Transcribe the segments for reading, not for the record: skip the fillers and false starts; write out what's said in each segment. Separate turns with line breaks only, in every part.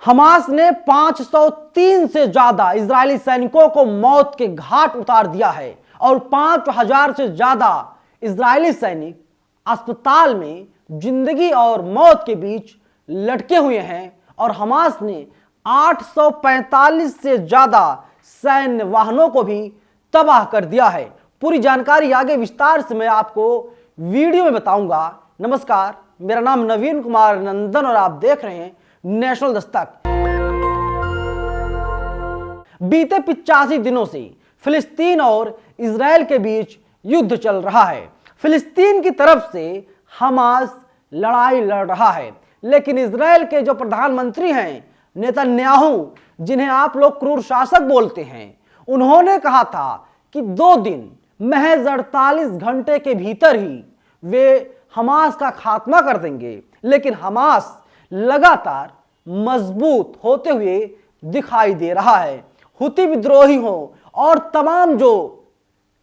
Hamas ने 503 से ज्यादा इजरायली सैनिकों को मौत के घाट उतार दिया है और 5000 से ज्यादा इजरायली सैनिक अस्पताल में जिंदगी और मौत के बीच लटके हुए हैं और हमास ने 845 से ज्यादा सैन्य वाहनों को भी तबाह कर दिया है। पूरी जानकारी आगे विस्तार से मैं आपको वीडियो में बताऊंगा। नमस्कार, मेरा नाम नवीन कुमार नंदन और आप देख रहे हैं नेशनल दस्तक। बीते 85 दिनों से फिलिस्तीन और इजराइल के बीच युद्ध चल रहा है। फिलिस्तीन की तरफ से हमास लड़ाई लड़ रहा है, लेकिन इजराइल के जो प्रधानमंत्री हैं नेतन्याहू, जिन्हें आप लोग क्रूर शासक बोलते हैं, उन्होंने कहा था कि 2 दिन महज 48 घंटे के भीतर ही वे हमास का खात्मा कर देंगे। लेकिन हमास लगातार मजबूत होते हुए दिखाई दे रहा है। हुती विद्रोही हो और तमाम जो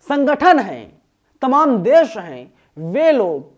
संगठन हैं, तमाम देश हैं, वे लोग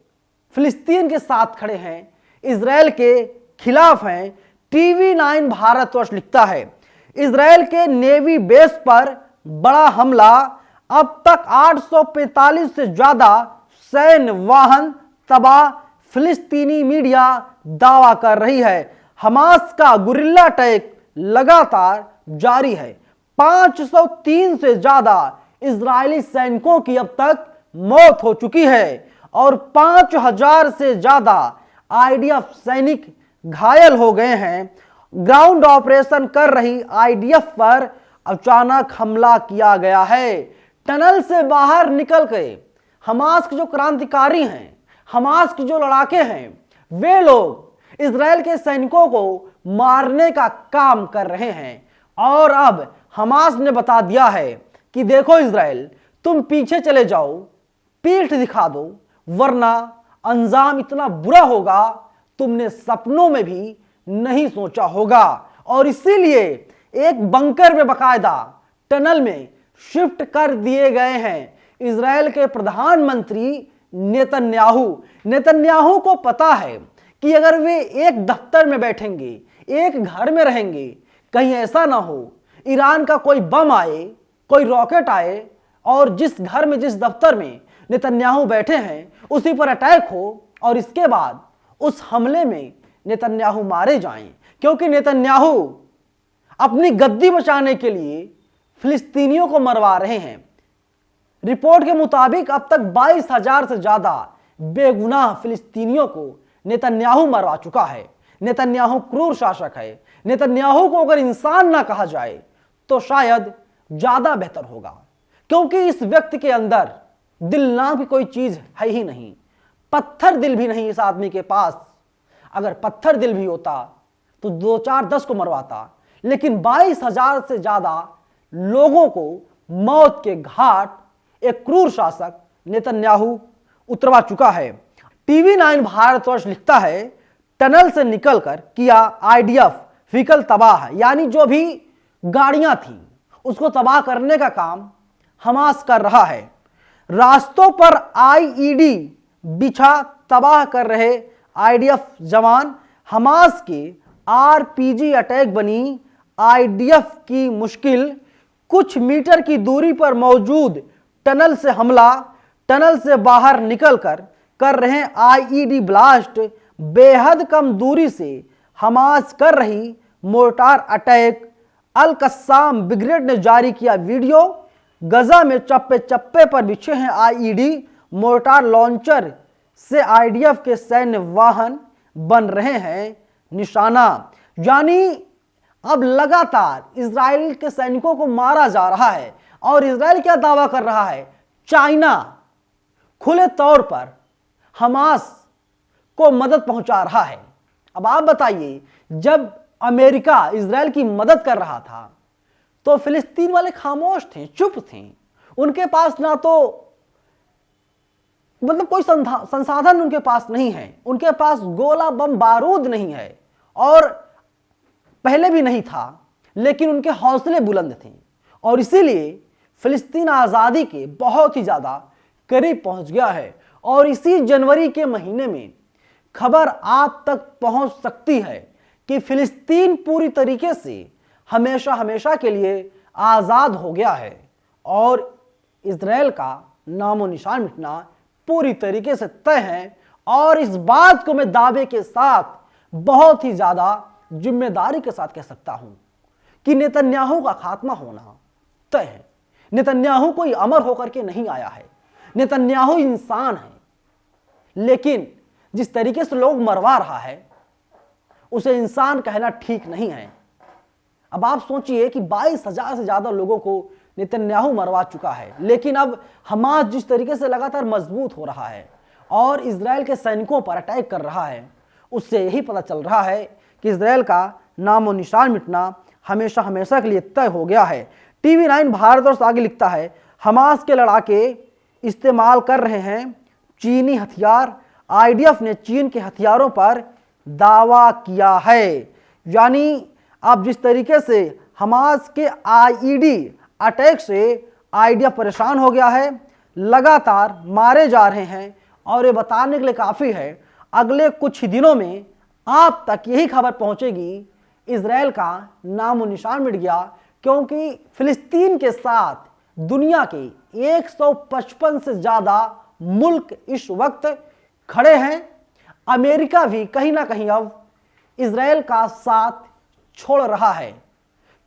फिलिस्तीन के साथ खड़े हैं, इजराइल के खिलाफ हैं। टीवी 9 भारतवर्ष लिखता है, इजराइल के नेवी बेस पर बड़ा हमला, अब तक 845 से ज्यादा सैन्य वाहन तबाह, फिलिस्तीनी मीडिया दावा कर रही है। हमास का गुरिल्ला अटैक लगातार जारी है। 503 से ज्यादा इजरायली सैनिकों की अब तक मौत हो चुकी है और 5000 से ज्यादा आईडीएफ सैनिक घायल हो गए हैं। ग्राउंड ऑपरेशन कर रही आईडीएफ पर अचानक हमला किया गया है। टनल से बाहर निकल के हमास के जो क्रांतिकारी हैं, हमास के जो लड़ाके हैं, वे लोग इजराइल के सैनिकों को मारने का काम कर रहे हैं। और अब हमास ने बता दिया है कि देखो इजराइल, तुम पीछे चले जाओ, पीठ दिखा दो, वरना अंजाम इतना बुरा होगा तुमने सपनों में भी नहीं सोचा होगा। और इसीलिए एक बंकर में बकायदा टनल में शिफ्ट कर दिए गए हैं इजराइल के प्रधानमंत्री नेतन्याहू को पता है कि अगर वे एक दफ्तर में बैठेंगे, एक घर में रहेंगे, कहीं ऐसा ना हो ईरान का कोई बम आए, कोई रॉकेट आए और जिस घर में, जिस दफ्तर में नेतन्याहू बैठे हैं उसी पर अटैक हो और इसके बाद उस हमले में नेतन्याहू मारे जाएं। क्योंकि नेतन्याहू अपनी गद्दी बचाने के लिए फिलिस्तीनियों को मरवा रहे हैं। रिपोर्ट के मुताबिक अब तक 22,000 से ज्यादा बेगुनाह फिलिस्तीनियों को नेतन्याहू मरवा चुका है। नेतन्याहू क्रूर शासक है। नेतन्याहू को अगर इंसान ना कहा जाए तो शायद ज्यादा बेहतर होगा, क्योंकि इस व्यक्ति के अंदर दिल नाम की कोई चीज है ही नहीं। पत्थर दिल भी नहीं इस आदमी के पास। अगर पत्थर दिल भी होता तो 2, 4, 10 को मरवाता, लेकिन 22,000 से ज्यादा लोगों को मौत के घाट एक क्रूर शासक नेतन्याहू उतरवा चुका है। टीवी 9 भारतवर्ष लिखता है, टनल से निकलकर किया आईडीएफ व्हीकल तबाह, यानी जो भी गाड़ियां थी उसको तबाह करने का काम हमास कर रहा है। रास्तों पर आईईडी बिछा तबाह कर रहे आईडीएफ जवान। हमास के आरपीजी अटैक बनी आईडीएफ की मुश्किल। कुछ मीटर की दूरी पर मौजूद टनल से हमला, टनल से बाहर निकलकर कर रहे आईईडी ब्लास्ट। बेहद कम दूरी से हमास कर रही मोर्टार अटैक। अल कस्साम ब्रिगेड ने जारी किया वीडियो। गजा में चप्पे चप्पे पर बिछे हैं आईईडी। मोर्टार लॉन्चर से आईडीएफ के सैन्य वाहन बन रहे हैं निशाना। यानी अब लगातार इजराइल के सैनिकों को मारा जा रहा है। और इजराइल क्या दावा कर रहा है? चाइना खुले तौर पर हमास को मदद पहुंचा रहा है। अब आप बताइए, जब अमेरिका इजराइल की मदद कर रहा था तो फिलिस्तीन वाले खामोश थे, चुप थे। उनके पास ना तो कोई संसाधन उनके पास नहीं है, उनके पास गोला बम बारूद नहीं है और पहले भी नहीं था, लेकिन उनके हौसले बुलंद थे और इसीलिए फिलिस्तीन आज़ादी के बहुत ही ज़्यादा करीब पहुंच गया है। और इसी जनवरी के महीने में खबर आप तक पहुंच सकती है कि फिलिस्तीन पूरी तरीके से हमेशा हमेशा के लिए आज़ाद हो गया है और इज़राइल का नामो निशान मिटना पूरी तरीके से तय है। और इस बात को मैं दावे के साथ बहुत ही ज़्यादा जिम्मेदारी के साथ कह सकता हूं कि नेतन्याहू का खात्मा होना तय है। नेतन्याहू कोई अमर होकर के नहीं आया है, नेतन्याहू इंसान है, लेकिन जिस तरीके से लोग मरवा रहा है उसे इंसान कहना ठीक नहीं है। अब आप सोचिए कि 22,000 से ज़्यादा लोगों को नेतन्याहू मरवा चुका है, लेकिन अब हमास जिस तरीके से लगातार मजबूत हो रहा है और इजराइल के सैनिकों पर अटैक कर रहा है, उससे यही पता चल रहा है कि इजराइल का नामो निशान मिटना हमेशा हमेशा के लिए तय हो गया है। TV9 भारतवर्ष आगे लिखता है, हमास के लड़ाके इस्तेमाल कर रहे हैं चीनी हथियार। IDF ने चीन के हथियारों पर दावा किया है। यानी अब जिस तरीके से हमास के IED अटैक से IDF परेशान हो गया है, लगातार मारे जा रहे हैं और ये बताने के लिए काफ़ी है, अगले कुछ ही दिनों में आप तक यही खबर पहुंचेगी इजराइल का नामो निशान मिट गया, क्योंकि फिलिस्तीन के साथ दुनिया के 155 से ज़्यादा मुल्क इस वक्त खड़े हैं। अमेरिका भी कहीं ना कहीं अब इजराइल का साथ छोड़ रहा है,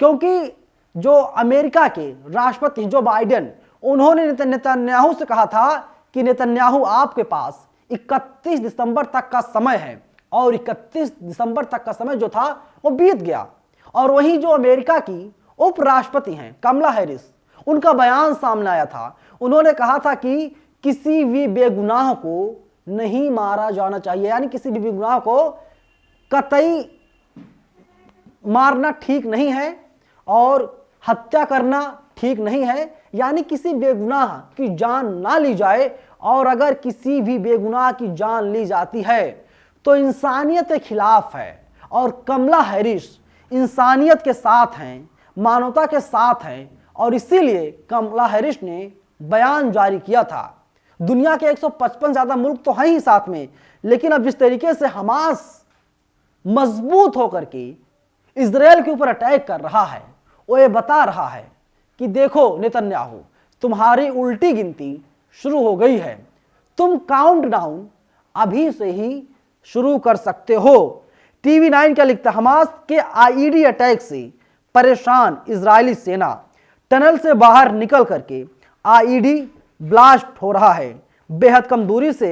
क्योंकि जो अमेरिका के राष्ट्रपति जो बाइडेन, उन्होंने नेतन्याहू से कहा था कि नेतन्याहू आपके पास 31 दिसंबर तक का समय है, और 31 दिसंबर तक का समय जो था वो बीत गया। और वहीं जो अमेरिका की उपराष्ट्रपति हैं कमला हैरिस, उनका बयान सामने आया था। उन्होंने कहा था कि किसी भी बेगुनाह को नहीं मारा जाना चाहिए, यानी किसी भी बेगुनाह को कतई मारना ठीक नहीं है और हत्या करना ठीक नहीं है, यानी किसी बेगुनाह की जान ना ली जाए। और अगर किसी भी बेगुनाह की जान ली जाती है तो इंसानियत के खिलाफ है, और कमला हैरिस इंसानियत के साथ हैं, मानवता के साथ हैं, और इसीलिए कमला हैरिस ने बयान जारी किया था। दुनिया के 155 ज़्यादा मुल्क तो हैं ही साथ में, लेकिन अब जिस तरीके से हमास मजबूत होकर के इजराइल के ऊपर अटैक कर रहा है, वो ये बता रहा है कि देखो नेतन्याहू, तुम्हारी उल्टी गिनती शुरू हो गई है, तुम काउंटडाउन अभी से ही शुरू कर सकते हो। TV9 क्या लिखता है, हमास के IED अटैक से परेशान इजरायली सेना, टनल से बाहर निकल करके IED ब्लास्ट हो रहा है। बेहद कम दूरी से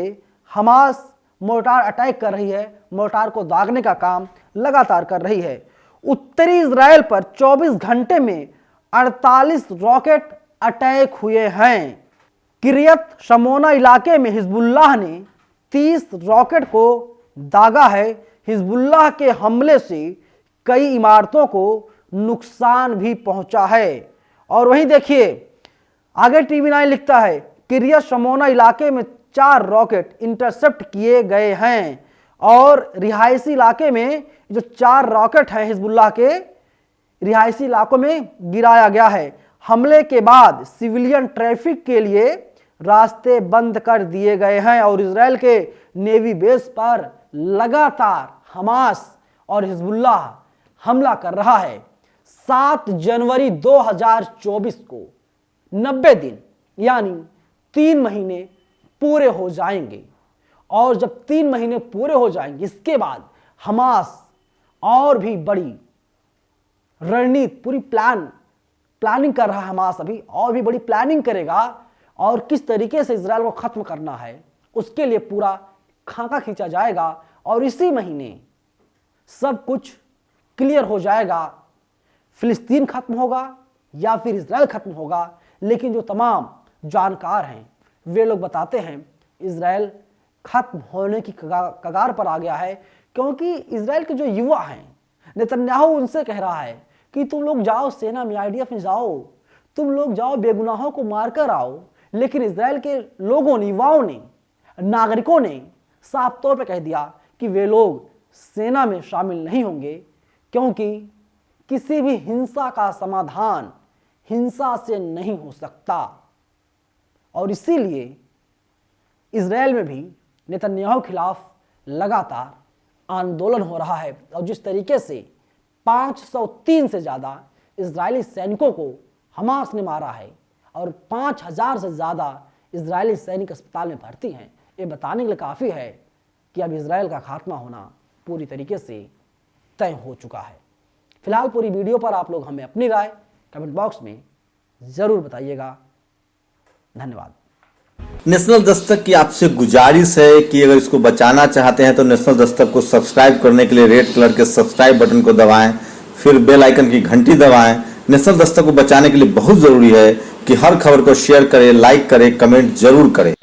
हमास मोर्टार अटैक कर रही है, मोर्टार को दागने का काम लगातार कर रही है। उत्तरी इजराइल पर 24 घंटे में 48 रॉकेट अटैक हुए हैं। किरियत शमोना इलाके में हिजबुल्लाह ने 30 रॉकेट को दागा है। हिजबुल्लाह के हमले से कई इमारतों को नुकसान भी पहुंचा है। और वहीं देखिए आगे TV9 लिखता है, किरियत शमोना इलाके में 4 रॉकेट इंटरसेप्ट किए गए हैं, और रिहायशी इलाके में जो 4 रॉकेट हैं हिजबुल्लाह के रिहायशी इलाकों में गिराया गया है। हमले के बाद सिविलियन ट्रैफिक के लिए रास्ते बंद कर दिए गए हैं, और इजराइल के नेवी बेस पर लगातार हमास और हिजबुल्लाह हमला कर रहा है। 7 जनवरी 2024 को 90 दिन यानी 3 महीने पूरे हो जाएंगे, और जब 3 महीने पूरे हो जाएंगे इसके बाद हमास और भी बड़ी रणनीति पूरी प्लानिंग कर रहा है। हमास अभी और भी बड़ी प्लानिंग करेगा, और किस तरीके से इजराइल को खत्म करना है उसके लिए पूरा खाका खींचा जाएगा, और इसी महीने सब कुछ क्लियर हो जाएगा। फिलिस्तीन खत्म होगा या फिर इजराइल खत्म होगा, लेकिन जो तमाम जानकार हैं वे लोग बताते हैं इजराइल खत्म होने की कगार पर आ गया है, क्योंकि इजराइल के जो युवा हैं, नेतन्याहू उनसे कह रहा है कि तुम लोग जाओ सेना में, IDF में जाओ, तुम लोग जाओ बेगुनाहों को मारकर आओ। लेकिन इजराइल के लोगों ने, युवाओं ने, नागरिकों ने साफ तौर पर कह दिया कि वे लोग सेना में शामिल नहीं होंगे, क्योंकि किसी भी हिंसा का समाधान हिंसा से नहीं हो सकता। और इसीलिए इजराइल में भी नेतन्याहू खिलाफ लगातार आंदोलन हो रहा है और जिस तरीके से 503 से ज़्यादा इजरायली सैनिकों को हमास ने मारा है और 5000 से ज़्यादा इजरायली सैनिक अस्पताल में भर्ती हैं, ये बताने के लिए काफ़ी है कि अब इजराइल का खात्मा होना पूरी तरीके से तय हो चुका है। फिलहाल पूरी वीडियो पर आप लोग हमें अपनी राय कमेंट बॉक्स में ज़रूर बताइएगा। धन्यवाद।
नेशनल दस्तक की आपसे गुजारिश है कि अगर इसको बचाना चाहते हैं तो नेशनल दस्तक को सब्सक्राइब करने के लिए रेड कलर के सब्सक्राइब बटन को दबाएं, फिर बेल आइकन की घंटी दबाएं। नेशनल दस्तक को बचाने के लिए बहुत जरूरी है कि हर खबर को शेयर करें, लाइक करें, कमेंट जरूर करें।